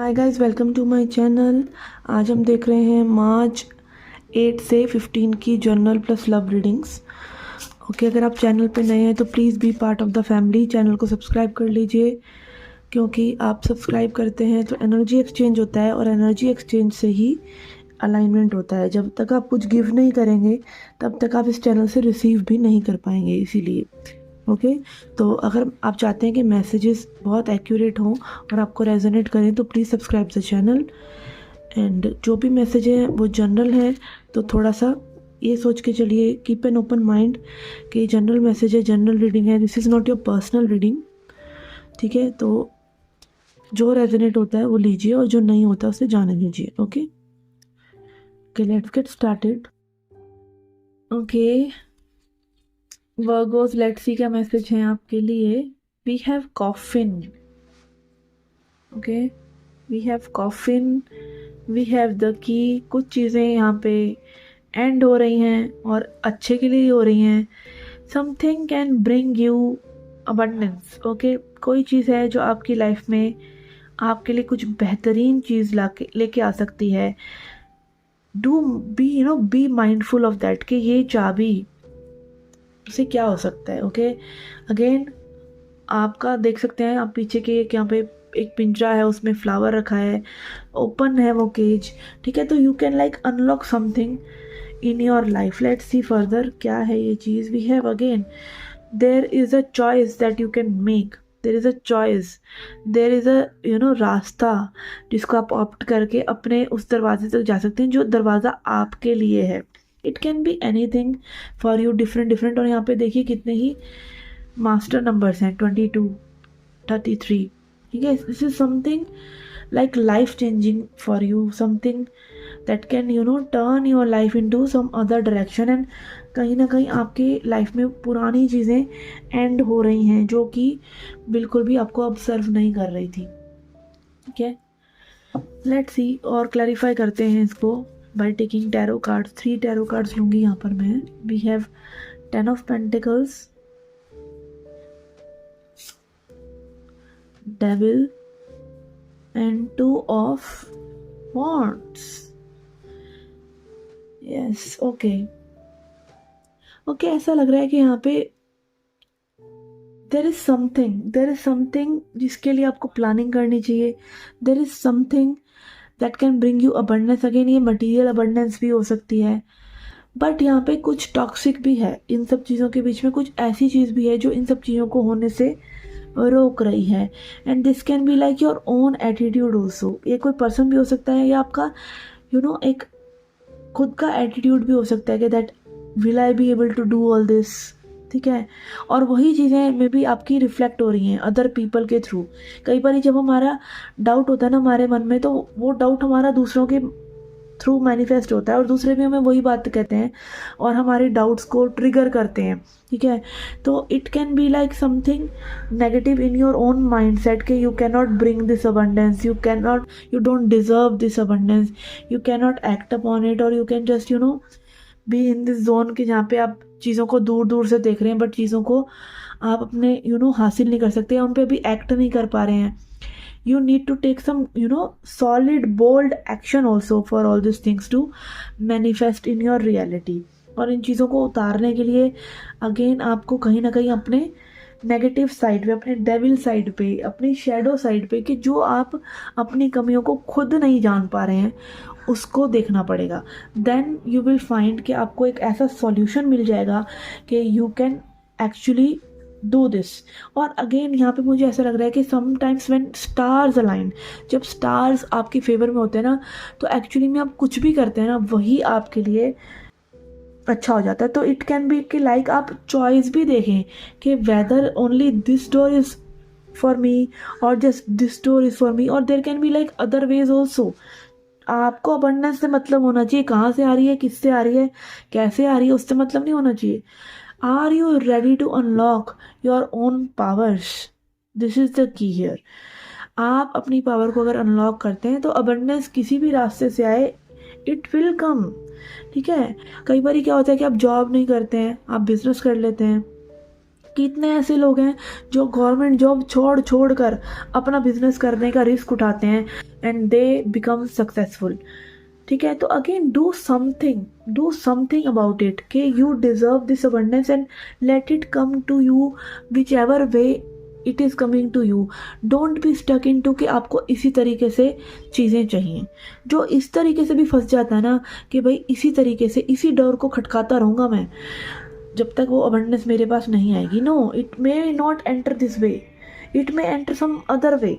Hi guys, welcome to my channel. आज हम देख रहे हैं मार्च 8 से 15 की journal plus love readings. Okay, अगर आप चैनल पे नए हैं तो please be part of the family. Channel को सब्सक्राइब कर लीजिए, क्योंकि आप सब्सक्राइब करते हैं तो एनर्जी एक्सचेंज होता है और एनर्जी एक्सचेंज से ही अलाइनमेंट होता है। जब तक आप कुछ गिव नहीं करेंगे तब तक आप इस चैनल से रिसीव भी नहीं कर पाएंगे। इसीलिए ओके तो अगर आप चाहते हैं कि मैसेजेस बहुत एक्यूरेट हों और आपको रेजोनेट करें तो please subscribe the channel. And जो भी मैसेज है वो जनरल है, तो थोड़ा सा ये सोच के चलिए, कीप एन ओपन माइंड कि जनरल मैसेज है, जनरल रीडिंग है, this is not your personal reading. ठीक है, तो जो रेजोनेट होता है वो लीजिए और जो नहीं होता उसे जाने दीजिए। Okay okay, let's get started. Okay Virgos, let's see क्या मैसेज है आपके लिए। We have coffin. Okay, we have coffin, we have the key. कुछ चीज़ें यहाँ पे एंड हो रही हैं और अच्छे के लिए ही हो रही हैं। Something can bring you abundance. Okay, कोई चीज़ है जो आपकी लाइफ में आपके लिए कुछ बेहतरीन चीज़ लेके आ सकती है। Do be mindful of that कि ये चाबी से क्या हो सकता है। ओके अगेन आपका देख सकते हैं आप पीछे के यहाँ पे एक पिंजरा है, उसमें फ्लावर रखा है, ओपन है वो केज। ठीक है, तो you can like unlock something in your life. Let's see further क्या है ये चीज़। We have again there is a choice that you can make. There is a choice, there is a रास्ता जिसको आप ऑप्ट करके अपने उस दरवाजे तक जा सकते हैं जो दरवाज़ा आपके लिए है। It can be any thing for you, different different. और यहाँ पे देखिए कितने ही मास्टर नंबर्स हैं, 22, 33। ठीक है, this is something like life changing for you, something that can turn your life into some other direction. And कहीं ना कहीं आपके लाइफ में पुरानी चीज़ें एंड हो रही हैं जो कि बिल्कुल भी आपको ऑब्जर्व नहीं कर रही थी। ठीक है, लेट्स सी और क्लैरिफाई करते हैं इसको by taking tarot cards. 3 tarot cards लूँगी यहाँ पर मैं। We have 10 of pentacles, Devil, and 2 of Wands. Yes, okay. Okay, ऐसा लग रहा है कि यहाँ पे there is something जिसके लिए आपको प्लानिंग करनी चाहिए। There is something that can bring you abundance. Again, ये material abundance भी हो सकती है, बट यहाँ पे कुछ टॉक्सिक भी है। इन सब चीज़ों के बीच में कुछ ऐसी चीज़ भी है जो इन सब चीज़ों को होने से रोक रही है। And this can be like your own attitude also. ये कोई पर्सन भी हो सकता है या आपका एक खुद का एटीट्यूड भी हो सकता है कि that will I be able to do all this. ठीक है, और वही चीज़ें में भी आपकी रिफ्लेक्ट हो रही हैं अदर पीपल के थ्रू। कई बार जब हमारा डाउट होता है ना हमारे मन में, तो वो डाउट हमारा दूसरों के थ्रू मैनिफेस्ट होता है और दूसरे भी हमें वही बात कहते हैं और हमारे डाउट्स को ट्रिगर करते हैं। ठीक है, तो it can be like something negative in your own mindset के you can not bring this abundance, you don't deserve this abundance, you can not act upon it, और you can just be in this zone कि जहाँ पे आप चीज़ों को दूर दूर से देख रहे हैं बट चीज़ों को आप अपने हासिल नहीं कर सकते, उन पर अभी एक्ट नहीं कर पा रहे हैं। You need to take some solid bold action also for all these things to manifest in your reality। और इन चीज़ों को उतारने के लिए अगेन आपको कहीं ना कहीं अपने नेगेटिव साइड पे, अपने डेविल साइड पे, अपनी शेडो साइड पे कि जो आप अपनी कमियों को खुद नहीं जान पा रहे हैं उसको देखना पड़ेगा। देन यू विल फाइंड कि आपको एक ऐसा सॉल्यूशन मिल जाएगा कि you can actually do this. और अगेन यहाँ पे मुझे ऐसा लग रहा है कि समटाइम्स व्हेन स्टार्स अलाइन, जब स्टार्स आपके फेवर में होते हैं ना, तो एक्चुअली में आप कुछ भी करते हैं ना वही आपके लिए अच्छा हो जाता है। तो इट कैन बी कि लाइक आप चॉइस भी देखें कि whether only this door is for me और just this door is for me, और there can be like other ways also. आपको अबंडेंस से मतलब होना चाहिए, कहाँ से आ रही है, किससे आ रही है, कैसे आ रही है, उससे मतलब नहीं होना चाहिए। Are you ready to unlock your own powers? This is the key here. आप अपनी पावर को अगर अनलॉक करते हैं तो अबंडेंस किसी भी रास्ते से आए इट विल कम। ठीक है, कई बार क्या होता है कि आप जॉब नहीं करते हैं, आप बिजनेस कर लेते हैं, कितने ऐसे लोग हैं जो गवर्नमेंट जॉब छोड़ कर अपना बिजनेस करने का रिस्क उठाते हैं एंड दे बिकम सक्सेसफुल। ठीक है, तो again do something about it कि you deserve this abundance and let it come to you whichever way it is coming to you. Don't be stuck in to कि आपको इसी तरीके से चीज़ें चाहिए। जो इस तरीके से भी फंस जाता है ना कि भाई इसी तरीके से इसी डोर को खटकाता रहूँगा मैं जब तक वो अबंडेंस मेरे पास नहीं आएगी। No, it may not enter this way, it may enter some other way,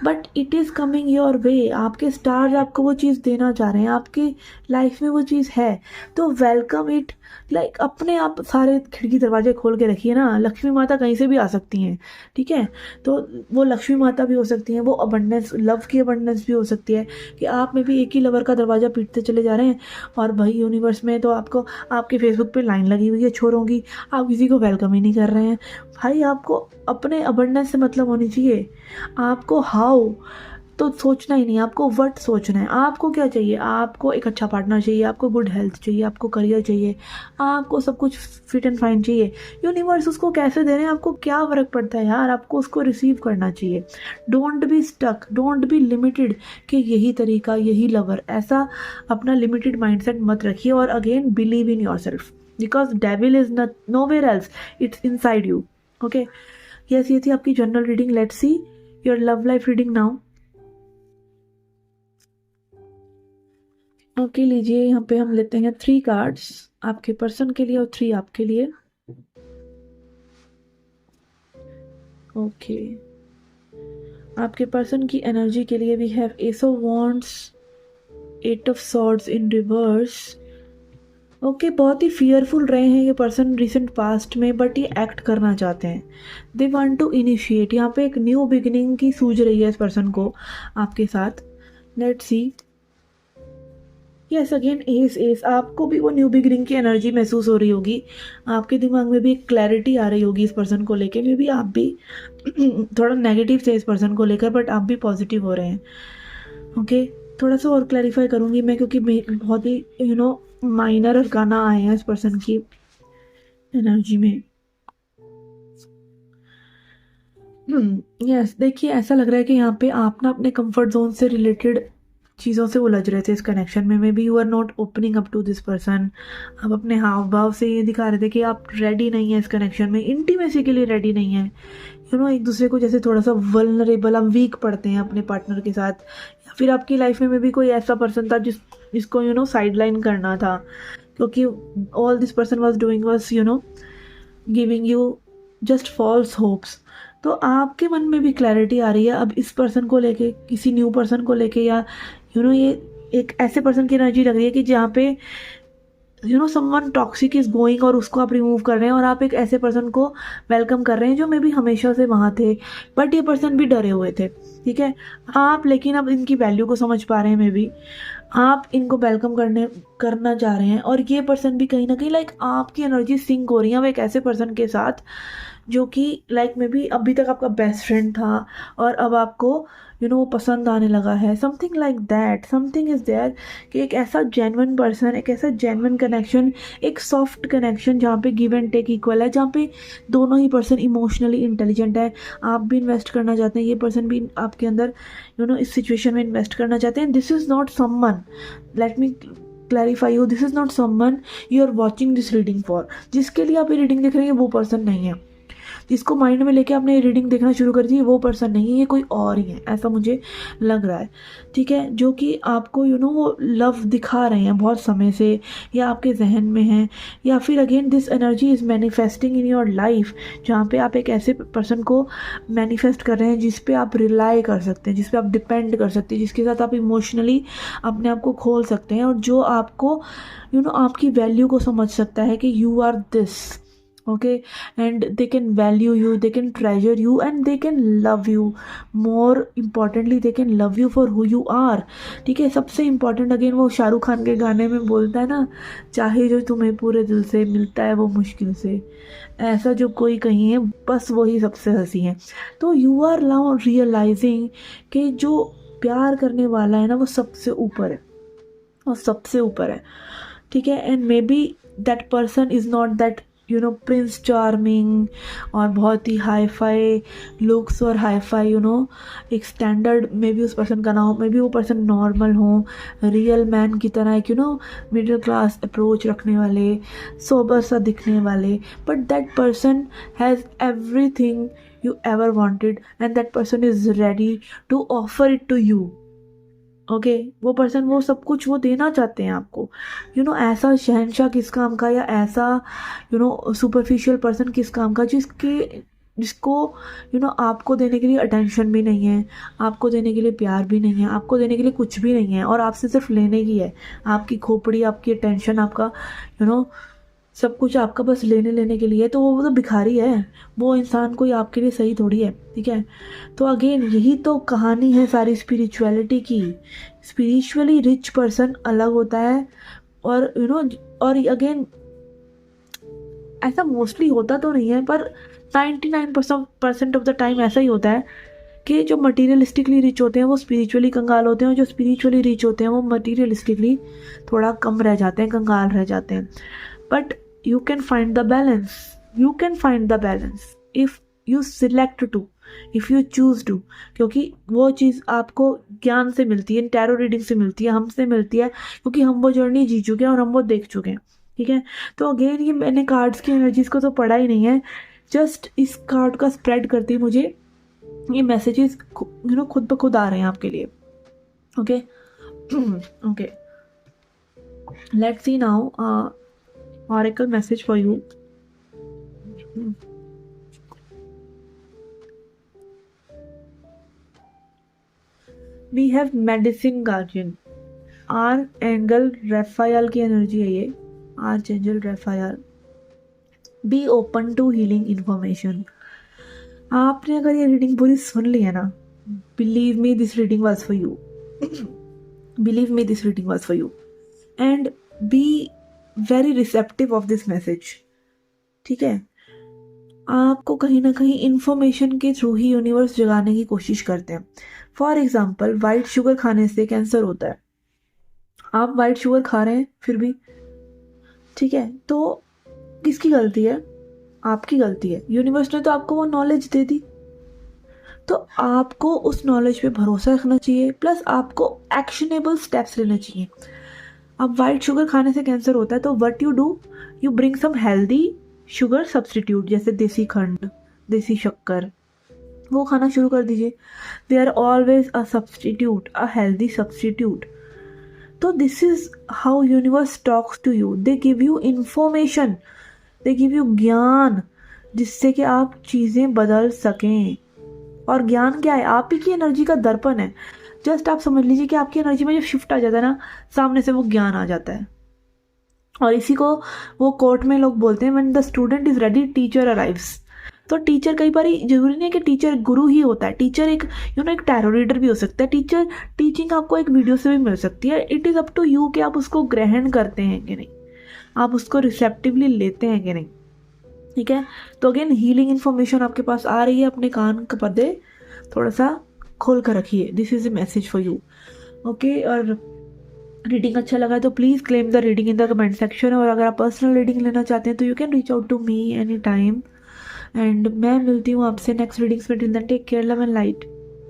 but it is coming your way. आपके स्टार्स आपको वो चीज़ देना चाह रहे हैं, आपकी लाइफ में वो चीज़ है, तो वेलकम इट। लाइक अपने आप सारे खिड़की दरवाजे खोल के रखिए ना। लक्ष्मी माता कहीं से भी आ सकती हैं, ठीक है, तो वो लक्ष्मी माता भी हो सकती हैं, वो अबंडेंस, लव की अबंडेंस भी हो सकती है कि आप में भी एक ही लवर का दरवाज़ा पीटते चले जा रहे हैं और भाई यूनिवर्स में तो आपको आपके फेसबुक पे लाइन लगी हुई है छोरों की, आप किसी को वेलकम ही नहीं कर रहे हैं। भाई आपको अपने अबंडेंस से मतलब होनी चाहिए। आपको हाउ तो सोचना ही नहीं, आपको व्हाट सोचना है। आपको क्या चाहिए? आपको एक अच्छा पार्टनर चाहिए, आपको गुड हेल्थ चाहिए, आपको करियर चाहिए, आपको सब कुछ फिट एंड फाइन चाहिए। यूनिवर्स उसको कैसे दे रहे हैं आपको क्या फ़र्क पड़ता है यार, आपको उसको रिसीव करना चाहिए। Don't be stuck, don't be limited कि यही तरीका, यही लवर, ऐसा अपना लिमिटेड माइंडसेट मत रखिए। और again believe in your self because devil is not nowhere else, it's inside you. Okay, yes, ये थी आपकी general reading. Let's see your love life reading now. Okay, लीजिए यहाँ पे हम लेते हैं 3 कार्ड्स आपके पर्सन के लिए और 3 आपके लिए। ओके, आपके पर्सन की एनर्जी के लिए we have ace of wands, 8 of swords in reverse. Okay, बहुत ही फियरफुल रहे हैं ये पर्सन रिसेंट पास्ट में, बट ये एक्ट करना चाहते हैं। They want to initiate. यहाँ पे एक न्यू बिगिनिंग की सूझ रही है इस पर्सन को आपके साथ। Let's see. Yes, again S, आपको भी वो न्यू बिगिनिंग की एनर्जी महसूस हो रही होगी। आपके दिमाग में भी एक क्लैरिटी आ रही होगी इस पर्सन को लेके। मे बी आप भी थोड़ा नेगेटिव थे इस पर्सन को लेकर, बट आप भी पॉजिटिव हो रहे हैं। ओके, थोड़ा सा और क्लैरिफाई करूँगी मैं, क्योंकि बहुत ही माइनर गाना आए हैं इस पर्सन की एनर्जी में। यस, देखिए ऐसा लग रहा है कि यहाँ पे आप ना अपने कंफर्ट जोन से रिलेटेड चीज़ों से उलझ रहे थे इस कनेक्शन में। May be you are not opening up to this person. आप अपने हाव भाव से ये दिखा रहे थे कि आप रेडी नहीं है इस कनेक्शन में, इंटीमेसी के लिए रेडी नहीं है। एक दूसरे को जैसे थोड़ा सा वल्नरेबल, हम वीक पड़ते हैं अपने पार्टनर के साथ। या फिर आपकी लाइफ में भी कोई ऐसा पर्सन था जिसको साइड लाइन करना था, क्योंकि all this person was doing was giving you just false hopes. तो आपके मन में भी क्लैरिटी आ रही है अब इस पर्सन को लेके, किसी न्यू पर्सन को लेके, या ये एक ऐसे पर्सन की एनर्जी लग रही है कि जहाँ पे समवन टॉक्सिक इज गोइंग और उसको आप रिमूव कर रहे हैं, और आप एक ऐसे पर्सन को वेलकम कर रहे हैं जो मे बी हमेशा से वहाँ थे, बट ये पर्सन भी डरे हुए थे। ठीक है, आप लेकिन अब इनकी वैल्यू को समझ पा रहे हैं। मे बी आप इनको वेलकम करना चाह रहे हैं, और ये पर्सन भी कहीं ना कहीं लाइक आपकी एनर्जी सिंक हो रही है अब एक ऐसे पर्सन के साथ जो कि लाइक मे बी अभी तक आपका बेस्ट फ्रेंड था और अब आपको वो पसंद आने लगा है। Something like that, something is there कि एक ऐसा जेन्युइन पर्सन, एक ऐसा जेन्युइन कनेक्शन, एक सॉफ्ट कनेक्शन जहाँ पे गिव एंड टेक इक्वल है, जहाँ पे दोनों ही पर्सन इमोशनली इंटेलिजेंट है। आप भी इन्वेस्ट करना चाहते हैं, ये पर्सन भी आपके अंदर इस सिचुएशन में इन्वेस्ट करना चाहते हैं। This is not someone, let me clarify you, this is not someone you are watching this reading for. जिसके लिए आप ये रीडिंग देख रहे हैं वो पर्सन नहीं है। जिसको माइंड में लेके आपने रीडिंग देखना शुरू कर दी वो पर्सन नहीं है, ये कोई और ही है, ऐसा मुझे लग रहा है। ठीक है, जो कि आपको वो लव दिखा रहे हैं बहुत समय से, या आपके जहन में है, या फिर again this energy is manifesting in your life, जहाँ पे आप एक ऐसे पर्सन को मैनिफेस्ट कर रहे हैं जिस पे आप रिलाई कर सकते हैं, जिस पे आप डिपेंड कर सकते हैं, जिसके साथ आप इमोशनली अपने आप को खोल सकते हैं, और जो आपको आपकी वैल्यू को समझ सकता है कि you are this. okay, and they can value you, they can treasure you, and they can love you. More importantly, they can love you for who you are. ठीक है, सबसे इम्पॉर्टेंट अगेन वो शाहरुख खान के गाने में बोलता है ना, चाहे जो तुम्हें पूरे दिल से मिलता है वो मुश्किल से, ऐसा जो कोई कहीं है बस वही सबसे हंसी है। तो यू आर नाउ रियलाइजिंग कि जो प्यार करने वाला है ना वो सबसे ऊपर है, वो सबसे ऊपर है। ठीक है, and may be that person is not that Prince charming और बहुत ही हाई फाई लुक्स और हाई फाई एक स्टैंडर्ड में भी उस पर्सन का ना हो, मे बी वो पर्सन नॉर्मल हो, रियल मैन की तरह एक मिडिल क्लास अप्रोच रखने वाले, सोबर सा दिखने वाले, but that person has everything you ever wanted and that person is ready to offer it to you. Okay वो पर्सन वो सब कुछ वो देना चाहते हैं आपको, ऐसा शहंशाह किस काम का, या ऐसा सुपरफिशियल पर्सन किस काम का जिसको आपको देने के लिए अटेंशन भी नहीं है, आपको देने के लिए प्यार भी नहीं है, आपको देने के लिए कुछ भी नहीं है, और आपसे सिर्फ लेने की है, आपकी खोपड़ी, आपकी अटेंशन, आपका सब कुछ आपका बस लेने लेने के लिए। तो वो तो भिखारी है, वो इंसान कोई आपके लिए सही थोड़ी है, ठीक है। तो अगेन यही तो कहानी है सारी स्पिरिचुअलिटी की। स्पिरिचुअली रिच पर्सन अलग होता है, और और अगेन ऐसा मोस्टली होता तो नहीं है, पर 99% ऑफ द टाइम ऐसा ही होता है कि जो मटीरियलिस्टिकली रिच होते हैं वो स्पिरिचुअली कंगाल होते हैं, और जो स्पिरिचुअली रिच होते हैं वो मटीरियलिस्टिकली थोड़ा कम रह जाते हैं, कंगाल रह जाते हैं। But you can find the balance, if you select to, if you choose to, क्योंकि वो चीज़ आपको ज्ञान से मिलती है, टैरो रीडिंग से मिलती है, हमसे मिलती है, क्योंकि हम वो जर्नी जी चुके हैं और हम वो देख चुके हैं, ठीक है। तो अगेन ये मैंने कार्ड्स की एनर्जीज को तो पढ़ा ही नहीं है, जस्ट इस कार्ड का स्प्रेड करती मुझे ये मैसेजेस खुद ब खुद आ रहे हैं आपके लिए। Okay okay, let's see now oracle message for you. We have medicine guardian, archangel Raphael की एनर्जी है ये, archangel Raphael. Be open to healing information. आपने अगर ये रीडिंग पूरी सुन ली है ना, believe me this reading was for you. Believe me this reading was for you. And be very receptive of this message, ठीक है। आपको कहीं ना कहीं इंफॉर्मेशन के थ्रू ही यूनिवर्स जगाने की कोशिश करते हैं। फॉर एग्जाम्पल, वाइट शुगर खाने से कैंसर होता है, आप वाइट शुगर खा रहे हैं फिर भी, ठीक है। तो किसकी गलती है? आपकी गलती है। यूनिवर्स ने तो आपको वो नॉलेज दे दी, तो आपको उस नॉलेज पे भरोसा रखना चाहिए, प्लस आपको एक्शनेबल स्टेप्स लेने चाहिए। अब वाइट शुगर खाने से कैंसर होता है, तो what you do, you bring some healthy sugar substitute, जैसे देसी खंड, देसी शक्कर, वो खाना शुरू कर दीजिए। They are always a substitute, a healthy substitute. तो this is how universe talks to you, they give you information, they give you ज्ञान, जिससे कि आप चीज़ें बदल सकें। और ज्ञान क्या है? आप ही की एनर्जी का दर्पण है। जस्ट आप समझ लीजिए कि आपकी एनर्जी में जब शिफ्ट आ जाता है ना, सामने से वो ज्ञान आ जाता है। और इसी को वो कोर्ट में लोग बोलते हैं, when the student is ready teacher arrives. तो टीचर कई बार जरूरी नहीं है कि टीचर गुरु ही होता है, टीचर एक एक टैरो रीडर भी हो सकता है। टीचर टीचिंग आपको एक वीडियो से भी मिल सकती है। It is up to you कि आप उसको ग्रहण करते हैं कि नहीं, आप उसको रिसेप्टिवली लेते हैं कि नहीं, ठीक है। तो अगेन हीलिंग इन्फॉर्मेशन आपके पास आ रही है, अपने कान का पर्दे थोड़ा सा खोल कर रखिए। This is a message for you, okay. और रीडिंग अच्छा लगा तो please claim the reading in the comment section, और अगर आप पर्सनल रीडिंग लेना चाहते हैं तो you can reach out to me any time. And मैं मिलती हूँ आपसे नेक्स्ट रीडिंग्स में। Till then take care, love and light.